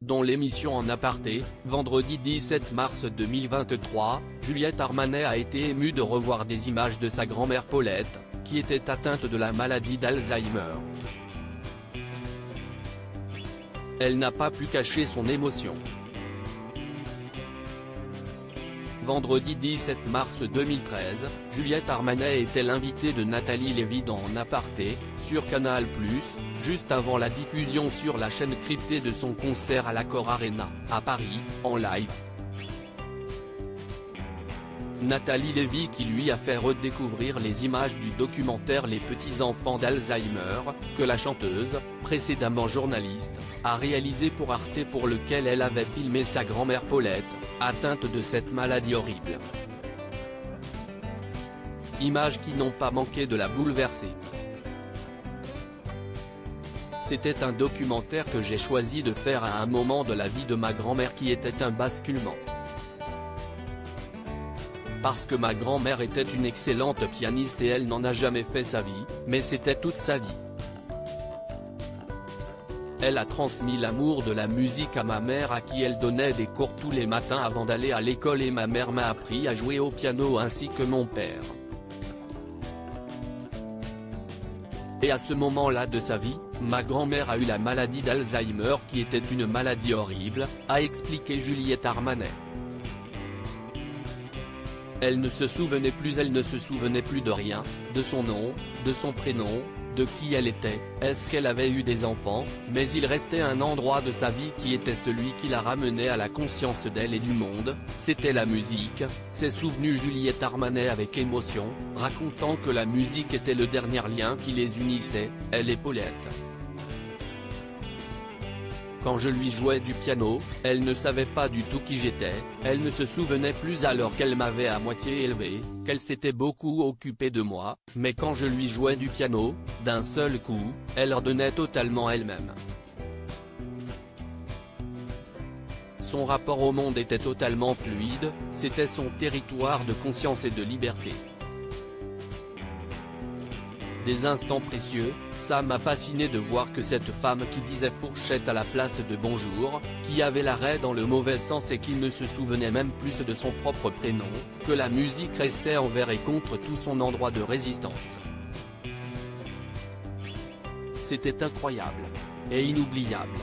Dans l'émission En Aparté, vendredi 17 mars 2023, Juliette Armanet a été émue de revoir des images de sa grand-mère Paulette, qui était atteinte de la maladie d'Alzheimer. Elle n'a pas pu cacher son émotion. Vendredi 17 mars 2013, Juliette Armanet était l'invitée de Nathalie Lévy dans En Aparté, sur Canal+, juste avant la diffusion sur la chaîne cryptée de son concert à l'Accor Arena, à Paris, en live. Nathalie Lévy qui lui a fait redécouvrir les images du documentaire Les petits-enfants d'Alzheimer, que la chanteuse, précédemment journaliste, a réalisé pour Arte, pour lequel elle avait filmé sa grand-mère Paulette, atteinte de cette maladie horrible. Images qui n'ont pas manqué de la bouleverser. C'était un documentaire que j'ai choisi de faire à un moment de la vie de ma grand-mère qui était un basculement. Parce que ma grand-mère était une excellente pianiste et elle n'en a jamais fait sa vie, mais c'était toute sa vie. Elle a transmis l'amour de la musique à ma mère, à qui elle donnait des cours tous les matins avant d'aller à l'école, et ma mère m'a appris à jouer au piano ainsi que mon père. Et à ce moment-là de sa vie, ma grand-mère a eu la maladie d'Alzheimer qui était une maladie horrible, a expliqué Juliette Armanet. Elle ne se souvenait plus de rien, de son nom, de son prénom, de qui elle était, est-ce qu'elle avait eu des enfants, mais il restait un endroit de sa vie qui était celui qui la ramenait à la conscience d'elle et du monde, c'était la musique, s'est souvenue Juliette Armanet avec émotion, racontant que la musique était le dernier lien qui les unissait, elle et Paulette. Quand je lui jouais du piano, elle ne savait pas du tout qui j'étais, elle ne se souvenait plus alors qu'elle m'avait à moitié élevé, qu'elle s'était beaucoup occupée de moi, mais quand je lui jouais du piano, d'un seul coup, elle redonnait totalement elle-même. Son rapport au monde était totalement fluide, c'était son territoire de conscience et de liberté. Des instants précieux, ça m'a fasciné de voir que cette femme qui disait fourchette à la place de bonjour, qui avait l'arrêt dans le mauvais sens et qui ne se souvenait même plus de son propre prénom, que la musique restait envers et contre tout son endroit de résistance. C'était incroyable. Et inoubliable.